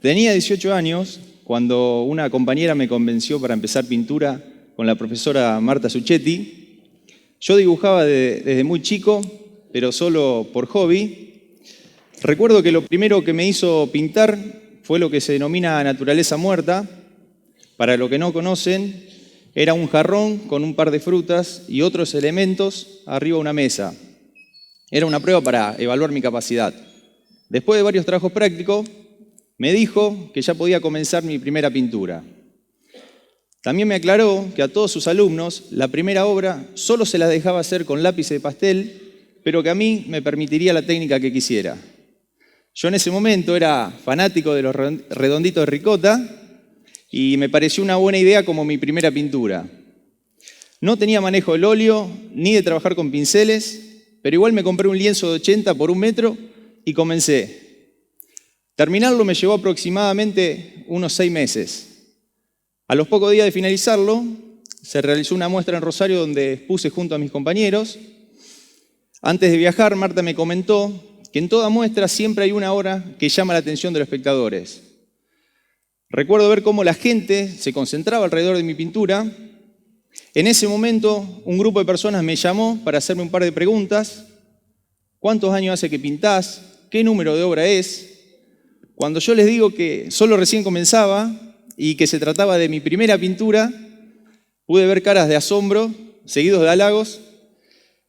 Tenía 18 años cuando una compañera me convenció para empezar pintura con la profesora Marta Suchetti. Yo dibujaba desde muy chico, pero solo por hobby. Recuerdo que lo primero que me hizo pintar fue lo que se denomina naturaleza muerta. Para los que no conocen, era un jarrón con un par de frutas y otros elementos arriba de una mesa. Era una prueba para evaluar mi capacidad. Después de varios trabajos prácticos, me dijo que ya podía comenzar mi primera pintura. También me aclaró que a todos sus alumnos la primera obra solo se la dejaba hacer con lápiz de pastel, pero que a mí me permitiría la técnica que quisiera. Yo en ese momento era fanático de los redonditos de ricota y me pareció una buena idea como mi primera pintura. No tenía manejo del óleo ni de trabajar con pinceles, pero igual me compré un lienzo de 80 por 1 metro y comencé. Terminarlo me llevó aproximadamente unos 6 meses. A los pocos días de finalizarlo, se realizó una muestra en Rosario donde expuse junto a mis compañeros. Antes de viajar, Marta me comentó que en toda muestra siempre hay una obra que llama la atención de los espectadores. Recuerdo ver cómo la gente se concentraba alrededor de mi pintura. En ese momento, un grupo de personas me llamó para hacerme un par de preguntas. ¿Cuántos años hace que pintás? ¿Qué número de obra es? Cuando yo les digo que solo recién comenzaba y que se trataba de mi primera pintura, pude ver caras de asombro, seguidos de halagos.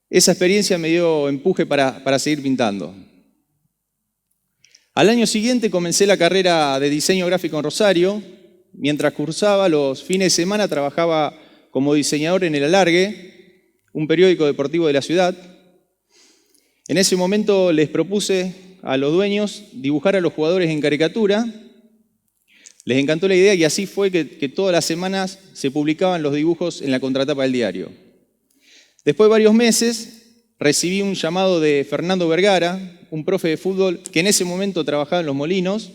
Esa experiencia me dio empuje para seguir pintando. Al año siguiente comencé la carrera de diseño gráfico en Rosario. Mientras cursaba, los fines de semana trabajaba como diseñador en El Alargue, un periódico deportivo de la ciudad. En ese momento les propuse a los dueños dibujar a los jugadores en caricatura. Les encantó la idea y así fue que todas las semanas se publicaban los dibujos en la contratapa del diario. Después de varios meses recibí un llamado de Fernando Vergara, un profe de fútbol que en ese momento trabajaba en Los Molinos,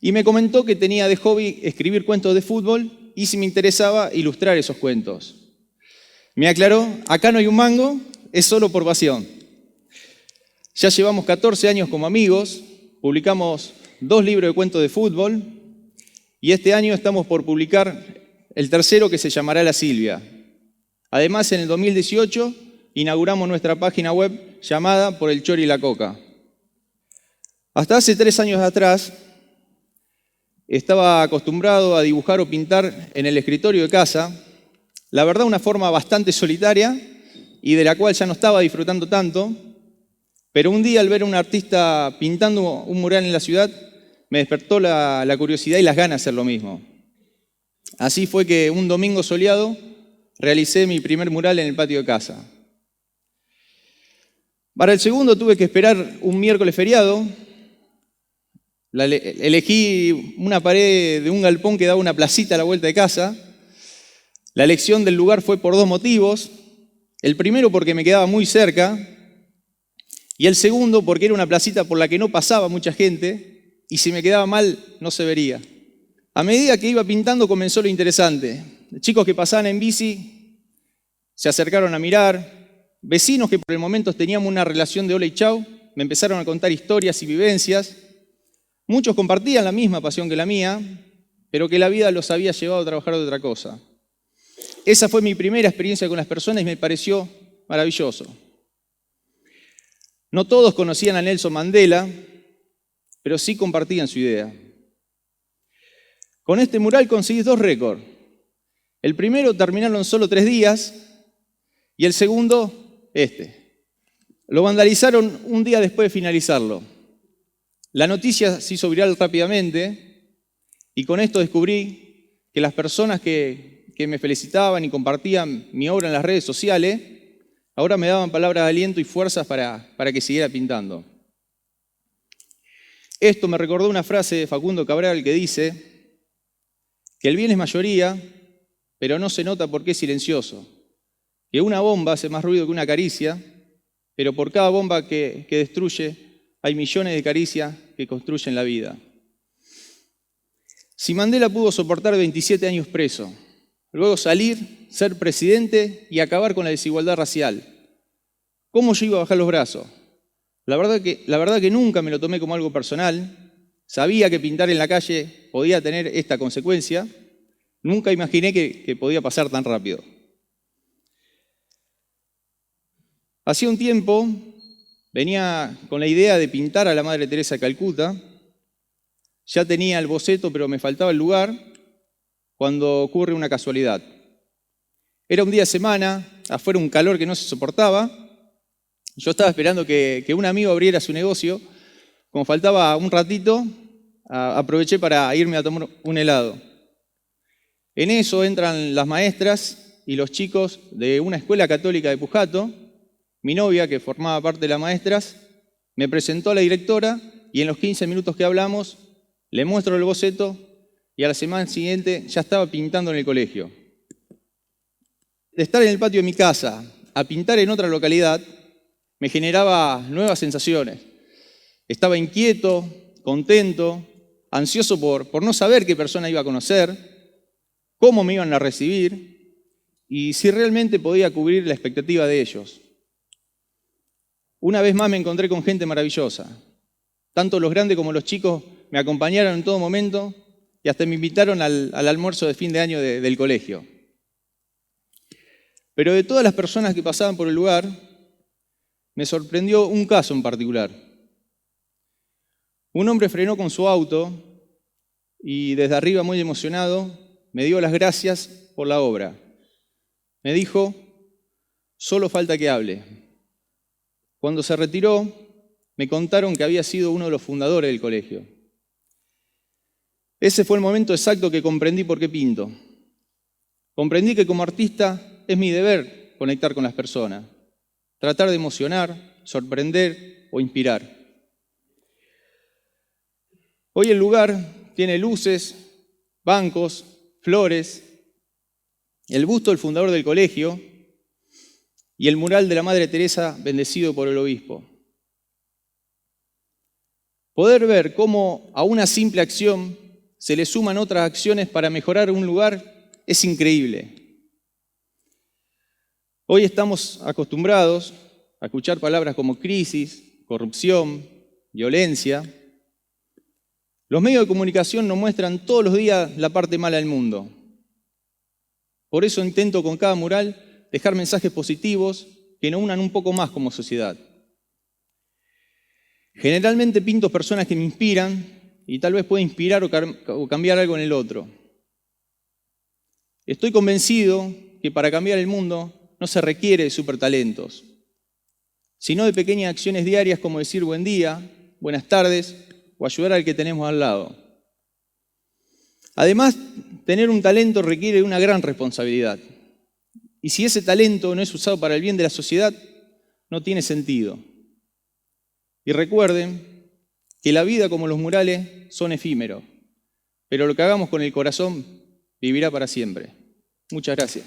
y me comentó que tenía de hobby escribir cuentos de fútbol y si me interesaba ilustrar esos cuentos. Me aclaró, acá no hay un mango, es solo por pasión. Ya llevamos 14 años como amigos, publicamos 2 libros de cuentos de fútbol y este año estamos por publicar el tercero que se llamará La Silvia. Además, en el 2018 inauguramos nuestra página web llamada Por el Chori y la Coca. Hasta hace 3 años atrás estaba acostumbrado a dibujar o pintar en el escritorio de casa, la verdad una forma bastante solitaria y de la cual ya no estaba disfrutando tanto. Pero un día al ver a un artista pintando un mural en la ciudad, me despertó la curiosidad y las ganas de hacer lo mismo. Así fue que un domingo soleado realicé mi primer mural en el patio de casa. Para el segundo tuve que esperar un miércoles feriado. Elegí una pared de un galpón que daba una placita a la vuelta de casa. La elección del lugar fue por 2 motivos. El primero porque me quedaba muy cerca. Y el segundo, porque era una placita por la que no pasaba mucha gente y si me quedaba mal no se vería. A medida que iba pintando comenzó lo interesante. Chicos que pasaban en bici se acercaron a mirar. Vecinos que por el momento teníamos una relación de hola y chau me empezaron a contar historias y vivencias. Muchos compartían la misma pasión que la mía, pero que la vida los había llevado a trabajar de otra cosa. Esa fue mi primera experiencia con las personas y me pareció maravilloso. No todos conocían a Nelson Mandela, pero sí compartían su idea. Con este mural conseguí 2 récords. El primero terminaron en solo 3 días y el segundo, Lo vandalizaron un día después de finalizarlo. La noticia se hizo viral rápidamente y con esto descubrí que las personas que me felicitaban y compartían mi obra en las redes sociales ahora me daban palabras de aliento y fuerzas para que siguiera pintando. Esto me recordó una frase de Facundo Cabral que dice que el bien es mayoría, pero no se nota porque es silencioso. Que una bomba hace más ruido que una caricia, pero por cada bomba que destruye hay millones de caricias que construyen la vida. Si Mandela pudo soportar 27 años preso, luego salir, ser presidente y acabar con la desigualdad racial, ¿cómo yo iba a bajar los brazos? La verdad que nunca me lo tomé como algo personal Sabía que pintar en la calle podía tener esta consecuencia. Nunca imaginé que podía pasar tan rápido. Hacía un tiempo venía con la idea de pintar a la Madre Teresa de Calcuta. Ya tenía el boceto, pero me faltaba el lugar cuando ocurre una casualidad. Era un día de semana, afuera un calor que no se soportaba. Yo estaba esperando que un amigo abriera su negocio. Como faltaba un ratito, aproveché para irme a tomar un helado. En eso entran las maestras y los chicos de una escuela católica de Pujato. Mi novia, que formaba parte de las maestras, me presentó a la directora y en los 15 minutos que hablamos, le muestro el boceto y a la semana siguiente ya estaba pintando en el colegio. De estar en el patio de mi casa a pintar en otra localidad, me generaba nuevas sensaciones. Estaba inquieto, contento, ansioso por no saber qué persona iba a conocer, cómo me iban a recibir y si realmente podía cubrir la expectativa de ellos. Una vez más me encontré con gente maravillosa. Tanto los grandes como los chicos me acompañaron en todo momento y hasta me invitaron al almuerzo de fin de año del colegio. Pero de todas las personas que pasaban por el lugar, me sorprendió un caso en particular. Un hombre frenó con su auto y desde arriba, muy emocionado, me dio las gracias por la obra. Me dijo, solo falta que hable. Cuando se retiró, me contaron que había sido uno de los fundadores del colegio. Ese fue el momento exacto que comprendí por qué pinto. Comprendí que como artista es mi deber conectar con las personas, tratar de emocionar, sorprender o inspirar. Hoy el lugar tiene luces, bancos, flores, el busto del fundador del colegio y el mural de la Madre Teresa bendecido por el obispo. Poder ver cómo a una simple acción se le suman otras acciones para mejorar un lugar es increíble. Hoy estamos acostumbrados a escuchar palabras como crisis, corrupción, violencia. Los medios de comunicación nos muestran todos los días la parte mala del mundo. Por eso intento con cada mural dejar mensajes positivos que nos unan un poco más como sociedad. Generalmente pinto personas que me inspiran y tal vez pueda inspirar o cambiar algo en el otro. Estoy convencido que para cambiar el mundo no se requiere de supertalentos, sino de pequeñas acciones diarias como decir buen día, buenas tardes o ayudar al que tenemos al lado. Además, tener un talento requiere una gran responsabilidad. Y si ese talento no es usado para el bien de la sociedad, no tiene sentido. Y recuerden que la vida como los murales son efímeros, pero lo que hagamos con el corazón vivirá para siempre. Muchas gracias.